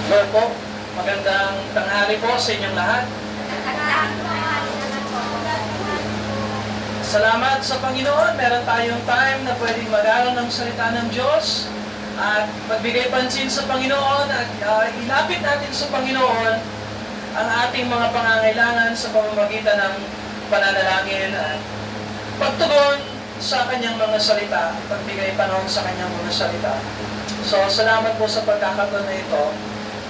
Hello po, magandang tanghali po sa inyong lahat. Salamat sa Panginoon, meron tayong time na pwedeng mag-aral ng salita ng Diyos at magbigay pansin sa Panginoon at ilapit natin sa Panginoon ang ating mga pangangailangan sa pamamagitan ng pananalangin at pagtugon sa kanyang mga salita, pagbigay panahon sa kanyang mga salita. So, salamat po sa pagkakataon na ito.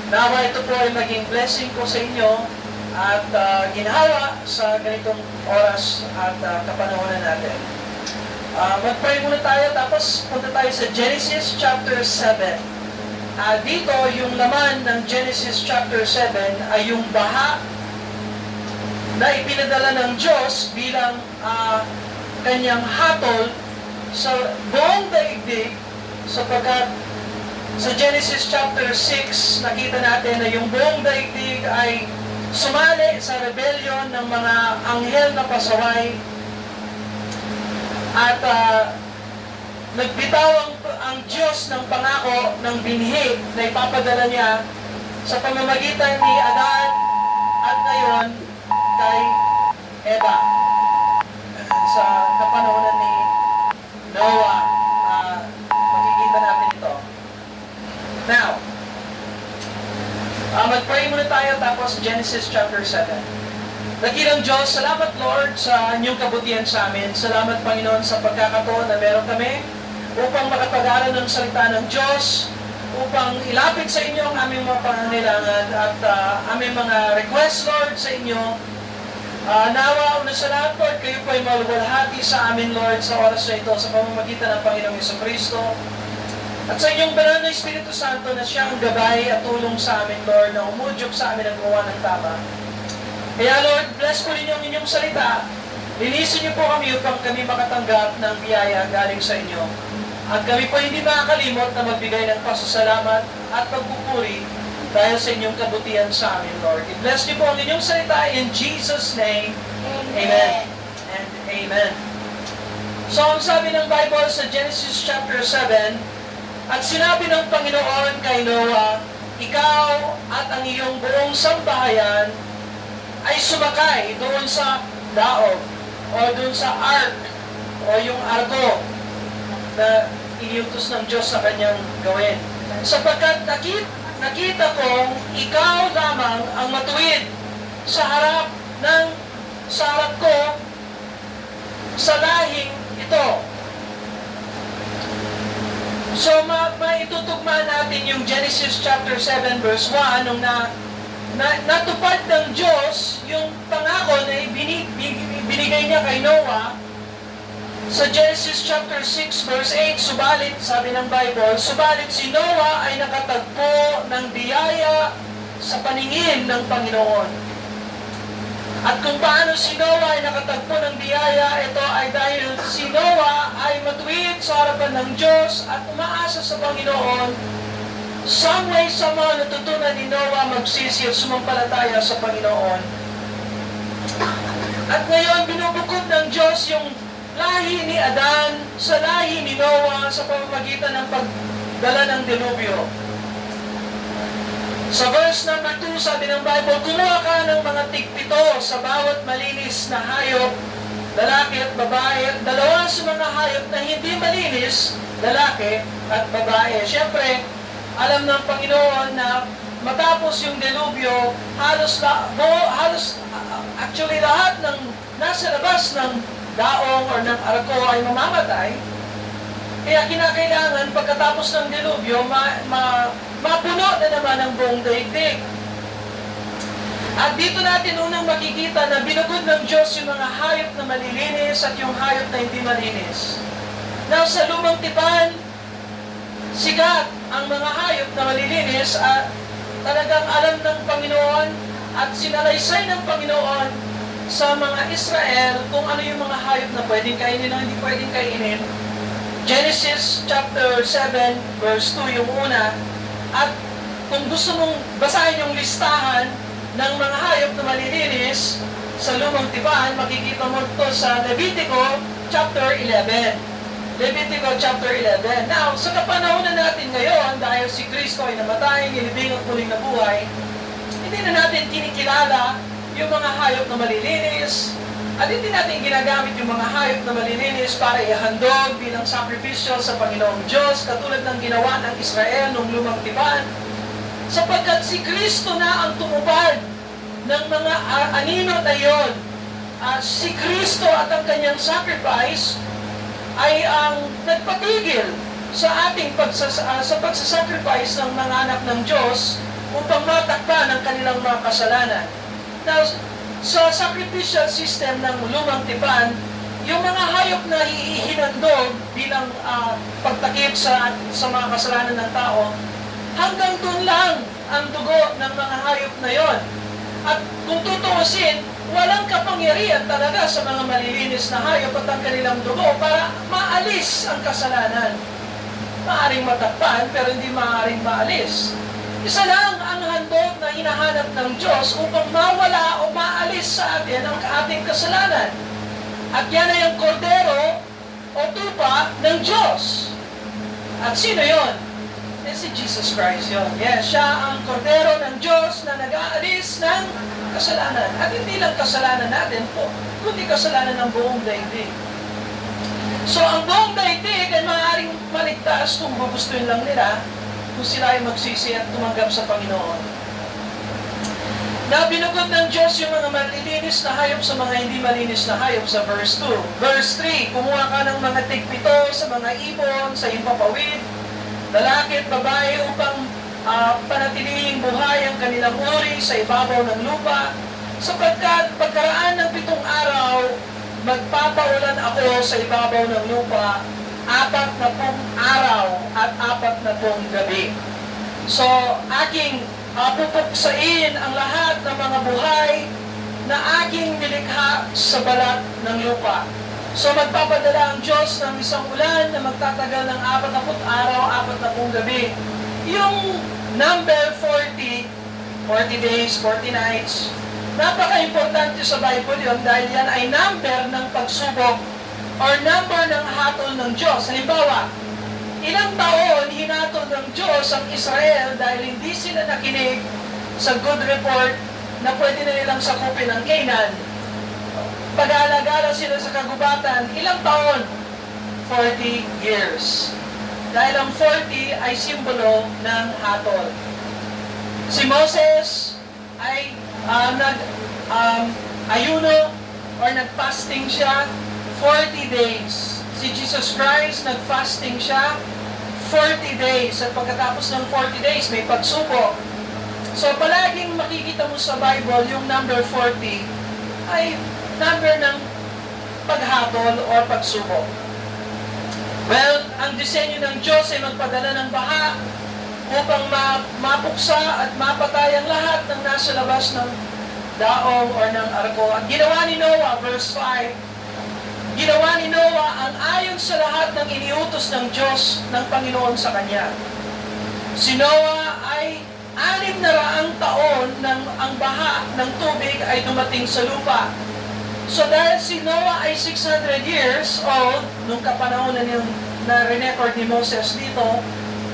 Nawa ito po ay maging blessing po sa inyo at ginhawa sa ganitong oras at kapanahonan natin. Mag-pray muna tayo tapos punta tayo sa Genesis chapter 7. Dito, yung laman ng Genesis chapter 7 ay yung baha na ipinadala ng Diyos bilang kanyang hatol sa buong daigdig sapagkat sa Genesis chapter 6, nakita natin na yung buong daigdig ay sumali sa rebellion ng mga anghel na pasaway at nagbitaw ang Diyos ng pangako ng binhi na ipapadala niya sa pamamagitan ni Adan at ngayon kay Eva sa kapanahonan ni Noah. Makikita natin ito. Now, mag-pray muna tayo tapos Genesis chapter 7. Dakilang Diyos, salamat Lord sa inyong kabutihan sa amin. Salamat Panginoon sa pagkakataon na meron kami upang makapag-aral ng salita ng Diyos, upang ilapit sa inyo ang aming mga pangangailangan at aming mga request Lord sa inyo. Nawa, una sa lahat Lord, kayo po ay maluwalhati sa amin Lord sa oras na ito sa pamamagitan ng Panginoong Jesucristo. At sa inyong banal na Espiritu Santo na siyang gabay at tulong sa amin, Lord, na umudyok sa amin ang gawa ng tama. Kaya, Lord, bless po ninyo ang inyong salita. Linisin niyo po kami upang kami makatanggap ng biyaya galing sa inyo. At kami po hindi makakalimot na magbigay ng pasasalamat at pagpupuri dahil sa inyong kabutihan sa amin, Lord. I-bless niyo po ang inyong salita in Jesus' name. Amen. And amen. So, ang sabi ng Bible sa Genesis chapter 7, at sinabi ng Panginoon kay Noah, ikaw at ang iyong buong sambahayan ay sumakay doon sa daog o doon sa ark o yung arko na iniutos ng Diyos sa kanyang gawin. Sapagkat nakita kong ikaw lamang ang matuwid sa harap ko sa lahing ito. So, maitutugma natin yung Genesis chapter 7 verse 1 nung natupad ng Diyos yung pangako na binigay niya kay Noah. Sa Genesis chapter 6 verse 8, subalit, sabi ng Bible, subalit si Noah ay nakatagpo ng biyaya sa paningin ng Panginoon. At kung paano si Noah ay nakatagpo ng biyaya, ito ay dahil si Noah ay matuwid sa harapan ng Diyos at umaasa sa Panginoon. Some way, somehow, natutunan ni Noah magsisi at sumampalataya sa Panginoon. At ngayon, binubukod ng Diyos yung lahi ni Adan sa lahi ni Noah sa pamamagitan ng pagdala ng dilubyo. Sa verse number 2, sabi ng Bible, kumuha ka ng mga tigpito sa bawat malinis na hayop, lalaki at babae, at dalawa sa mga hayop na hindi malinis, lalaki at babae. Siyempre, alam ng Panginoon na matapos yung dilubyo, actually lahat ng nasa labas ng daong or ng arko ay mamamatay. Kaya kinakailangan pagkatapos ng dilubyo, mapuno na naman ang buong daigdig. At dito natin unang makikita na binugod ng Diyos yung mga hayop na malilinis at yung hayop na hindi malinis. Now, sa lumang tipan, sigat ang mga hayop na malilinis at talagang alam ng Panginoon at sinalaysay ng Panginoon sa mga Israel kung ano yung mga hayop na pwedeng kainin o hindi pwedeng kainin. Genesis chapter 7 verse 2 yung una. At kung gusto mong basahin yung listahan ng mga hayop na malilinis sa lumang tipan, makikita mo ito sa Levitico chapter 11. Levitico chapter 11. Now, sa kapanahonan natin ngayon, dahil si Kristo ay namatay, nilibing at muling nabuhay, hindi na natin kinikilala yung mga hayop na malilinis, at hindi natin ginagamit yung mga hayop na malilinis para ihandog bilang sakripisyo sa Panginoong Diyos, katulad ng ginawa ng Israel nung lumang tipan, sapagkat si Kristo na ang tumupad ng mga anino na yon. Si Kristo at ang kanyang sacrifice ay ang nagpatigil sa ating sa pagsasacrifice ng mga anak ng Diyos upang matakpan ang kanilang mga kasalanan. Now, sa sacrificial system ng lumang tipan, yung mga hayop na hihinandog bilang pagtakip sa mga kasalanan ng tao, hanggang doon lang ang dugo ng mga hayop na yon. At kung tutuusin, walang kapangyarihan talaga sa mga malilinis na hayop at ang kanilang dugo para maalis ang kasalanan. Maaring matakpan, pero hindi maaring maalis. Isa lang ang handog na hinahanap ng Diyos upang mawala o maalis sa atin ang ating kasalanan. At yan ay ang kordero o tupa ng Diyos. At sino yon? Si Jesus Christ yon. Yes, siya ang kordero ng Diyos na nag-aalis ng kasalanan. At hindi lang kasalanan natin po, kundi kasalanan ng buong daigdig. So, ang buong daigdig ay maaaring maligtas kung gugustuhin lang nila, kung sila ay magsisi at tumanggap sa Panginoon. Na binukod ng Diyos yung mga malilinis na hayop sa mga hindi malinis na hayop sa verse 2. Verse 3, kumuha ka ng mga tigpito sa mga ibon, sa impapawid, lalaki at babae upang panatilihing buhay ang kanilang uri sa ibabaw ng lupa, sapagkat pagkaraan ng 7 araw, magpapaulan ako sa ibabaw ng lupa 40 araw at 40 gabi. So, aking pupuksain ang lahat ng mga buhay na aking nilikha sa balat ng lupa. So, magpapadala ang Diyos ng isang ulan na magtatagal ng 40 araw, 40 gabi. Yung number 40, 40 days, 40 nights, napaka-importante sa Bible yun dahil yan ay number ng pagsubok or number ng hatol ng Diyos. Halimbawa, ilang taon hinatol ng Diyos ang Israel dahil hindi sila nakinig sa good report na pwede na nilang sakupin ang Canaan. Pag-alagala sila sa kagubatan, ilang taon? 40 years. Dahil ang 40 ay simbolo ng hatol. Si Moses ay ayuno or nag-fasting siya 40 days. Si Jesus Christ, nag-fasting siya 40 days. At pagkatapos ng 40 days, may pagsubok. So, palaging makikita mo sa Bible, yung number 40 ay number ng paghatol or pagsubok. Well, ang disenyo ng Diyos ay magpadala ng baha upang mapuksa at mapatay ang lahat ng nasa labas ng daong or ng arko. At ginawa ni Noah, verse 5, ginawa ni Noah ang ayon sa lahat ng iniutos ng Diyos ng Panginoon sa kanya. Si Noah ay 600 taon nang ang baha ng tubig ay dumating sa lupa. So dahil si Noah ay 600 years old, nung kapanahon na record ni Moses dito,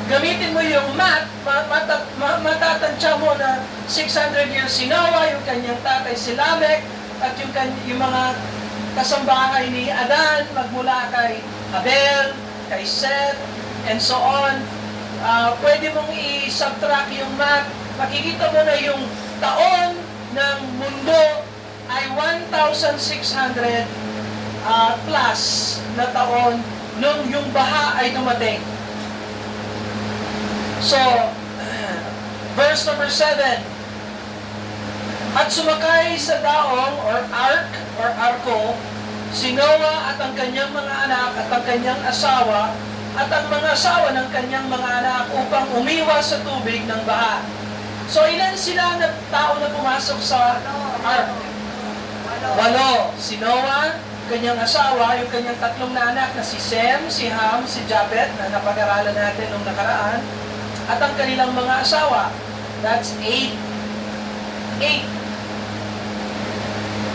gamitin mo yung math, matatansya mo na 600 years si Noah, yung kanyang tatay si Lamech, at yung mga kasambahay ni Adan, magmula kay Abel, kay Seth, and so on. Pwede mong i-subtract yung math, makikita mo na yung taon ng mundo ay 1,600 plus na taon nung yung baha ay dumating. So, verse number 7, at sumakay sa daong or ark or arko si Noah at ang kanyang mga anak at ang kanyang asawa at ang mga asawa ng kanyang mga anak upang umiwas sa tubig ng baha. So, ilan sila na tao na pumasok sa ark? 8. Si Noah, kanyang asawa, yung kanyang 3 na anak na si Sem, si Ham, si Japhet, na napag-aralan natin nung nakaraan, at ang kanilang mga asawa. That's 8.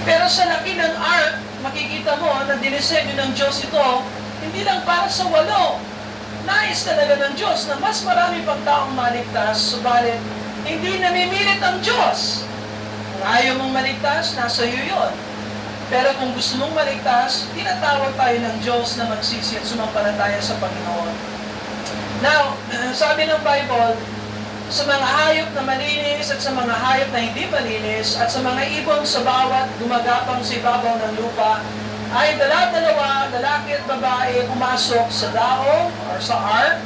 Pero sa laki ng ark, makikita mo na dinisenyo ng Diyos ito, hindi lang para sa 8. Nais talaga ng Diyos na mas marami pang taong maligtas, subalit hindi namimilit ang Diyos. Kung ayaw mong maligtas, nasa iyo yun. Pero kung gusto mong maligtas, tinatawag tayo ng Diyos na magsisi at sumampalataya sa Panginoon. Now, sabi ng Bible, sa mga hayop na malinis at sa mga hayop na hindi malinis at sa mga ibon sa bawat gumagapang sa ibabaw ng lupa, ay dala-dalawa, lalaki at babae, pumasok sa daong or sa ark,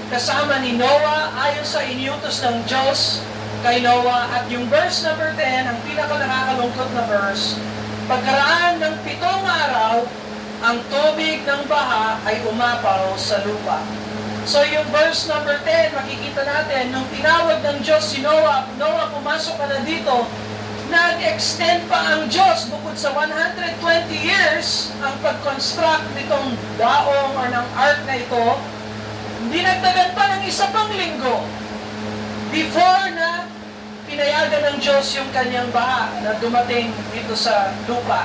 kasama ni Noah ayon sa iniutos ng Diyos kay Noah. At yung verse number 10, ang pinaka-nakakalungkot na verse, pagkaraan ng 7 araw, ang tubig ng baha ay umapaw sa lupa. So yung verse number 10, makikita natin, nung tinawag ng Diyos si Noah, Noah, pumasok ka na dito, nag-extend pa ang Diyos bukod sa 120 years ang pag-construct nitong daong or ng ark na ito, dinagdagan pa ng 1 pang linggo before na pinayagan ng Diyos yung kanyang baha na dumating dito sa lupa.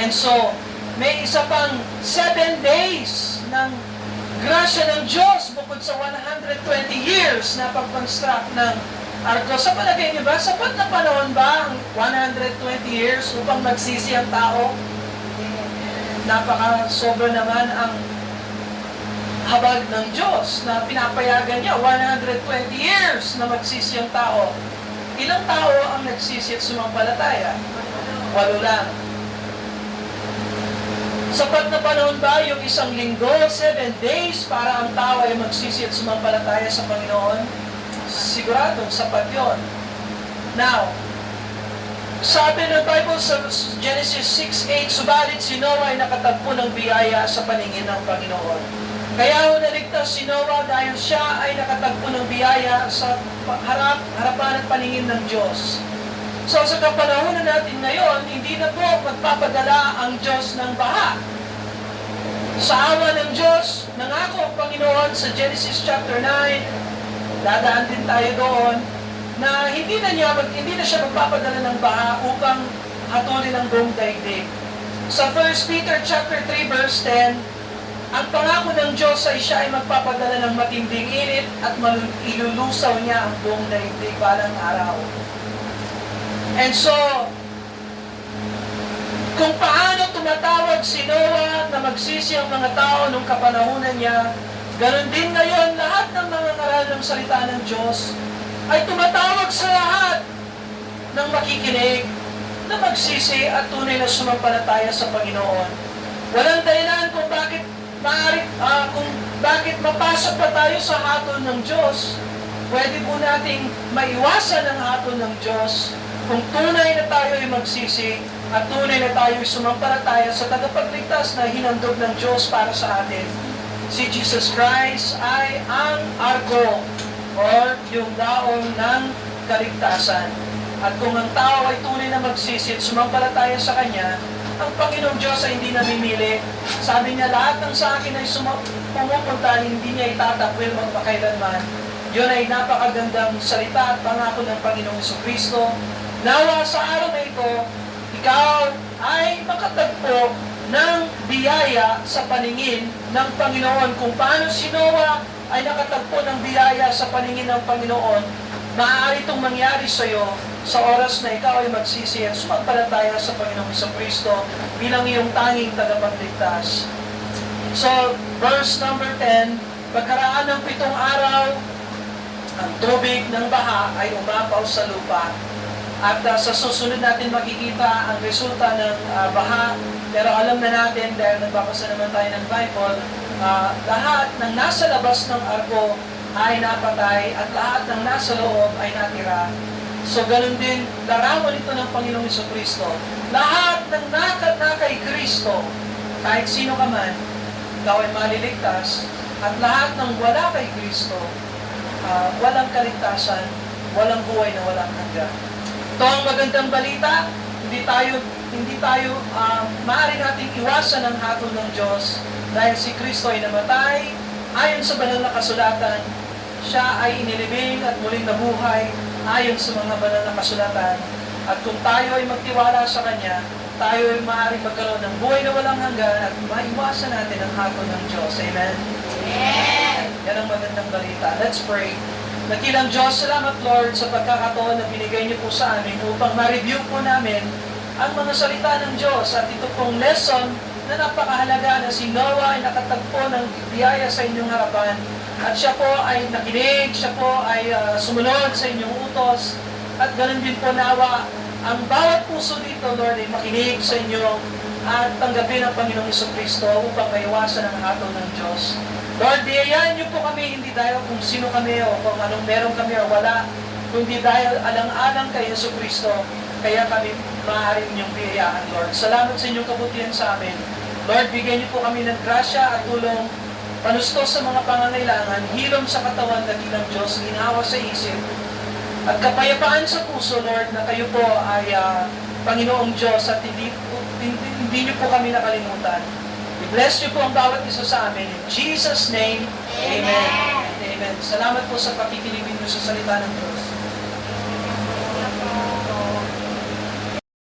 And so, may 1 pang 7 days ng grasya ng Diyos bukod sa 120 years na pag-construct ng arko. Sa palagay niyo ba, sapat na panahon ba ang 120 years upang magsisi ang tao? Napaka-sobra naman ang habag ng Diyos na pinapayagan niya, 120 years na magsisi ang tao. Ilang tao ang nagsisi at sumampalataya? 8 lang. Sapat na panahon ba yung 1 linggo, 7 days para ang tao ay magsisi at sumampalataya sa Panginoon? Siguradong sapat yun. Now, sabi ng Bible sa Genesis 6:8, subalit si Noah ay nakatagpo ng biyaya sa paningin ng Panginoon. Kaya naligtas si Noah dahil siya ay nakatagpo ng biyaya sa harapan at paningin ng Diyos. So sa kapanahonan natin ngayon, hindi na po magpapadala ang Diyos ng baha. Sa awa ng Diyos, nangako ang Panginoon sa Genesis chapter 9, dadaan din tayo doon, na hindi na siya magpapadala ng baha upang hatulin ang buong daigdig. Sa 1 Peter chapter 3 verse 10, ang pangako ng Diyos ay siya ay magpapadala ng matinding init at ilulusaw niya ang buong daigdig balang araw. And so, kung paano tumatawag si Noah na magsisi ang mga tao nung kapanahunan niya, ganon din ngayon lahat ng mga ngaral ng salita ng Diyos ay tumatawag sa lahat ng makikinig na magsisi at tunay na sumampalataya sa Panginoon. Walang dahilan kung bakit mapasok pa tayo sa hatol ng Diyos. Pwede po nating maiwasan ang hatol ng Diyos kung tunay na tayo ay magsisi at tunay na tayo ay sumampalataya sa tagapagligtas na hinandog ng Diyos para sa atin. Si Jesus Christ ay ang arko or yung daong ng kaligtasan. At kung ang tao ay tunay na magsisi at sumampalataya sa Kanya, ang Panginoong Diyos ay hindi namimili. Sabi niya, lahat ng sa akin ay pumupunta, hindi niya itatakwil magpakailanman. Yun ay napakagandang salita at pangako ng Panginoong Jesucristo. Nawa sa araw na ito, ikaw ay makatagpo ng biyaya sa paningin ng Panginoon. Kung paano si Noah ay nakatagpo ng biyaya sa paningin ng Panginoon, maaari itong mangyari sa iyo sa oras na ikaw ay magsisi at sumampalataya sa Panginoong Jesucristo bilang iyong tanging tagapagligtas. So, verse number 10, pagkaraan ng 7 araw, ang tubig ng baha ay umapaw sa lupa. At sa susunod natin makikita ang resulta ng baha. Pero alam na natin, dahil nagbabasa naman tayo ng Bible, lahat ng nasa labas ng arko ay napatay at lahat ng nasa loob ay natira. So ganun din, larawan ito ng Panginoong Jesucristo. Lahat ng na kay Kristo, kahit sino ka man, ikaw ay maliligtas. At lahat ng wala kay Kristo, walang kaligtasan, walang buhay na walang hanggan. Ito ang magandang balita. Hindi tayo maaari nating iwasan ang hatol ng Diyos dahil si Kristo ay namatay. Ayon sa banal na kasulatan, siya ay inilibing at muling nabuhay ayon sa mga banal na kasulatan. At kung tayo ay magtiwala sa Kanya, tayo ay maaaring magkaroon ng buhay na walang hanggan at maiwasan natin ang hatol ng Diyos. Amen? Amen! Yan ang magandang balita. Let's pray. Nakilang Diyos, salamat Lord sa pagkakataon na binigay niyo po sa amin upang ma-review po namin ang mga salita ng Diyos at ito pong lesson na napakahalaga na si Noah ay nakatagpo ng biyaya sa inyong harapan at siya po ay nakinig, siya po ay sumunod sa inyong utos at ganun din po nawa ang bawat puso dito, Lord, ay makinig sa inyo at tanggapin ang Panginoong Jesucristo upang maiwasan ang hatol ng Diyos. Lord, biyayaan niyo po kami hindi dahil kung sino kami o kung anong meron kami o wala, kundi dahil alang-alang kay Jesucristo, kaya kami maaaring niyong biyayaan, Lord. Salamat sa inyong kabutihan sa amin. Lord, bigyan niyo po kami ng grasya at tulong, panustos sa mga pangangailangan, hilom sa katawan ng ilang Diyos, ginawa sa isip, at kapayapaan sa puso, Lord, na kayo po ay Panginoong Diyos at hindi niyo po kami nakalimutan. I-bless niyo po ang bawat isa sa amin. In Jesus' name, Amen. Amen. Salamat po sa pakikinig niyo sa salita ng Diyos.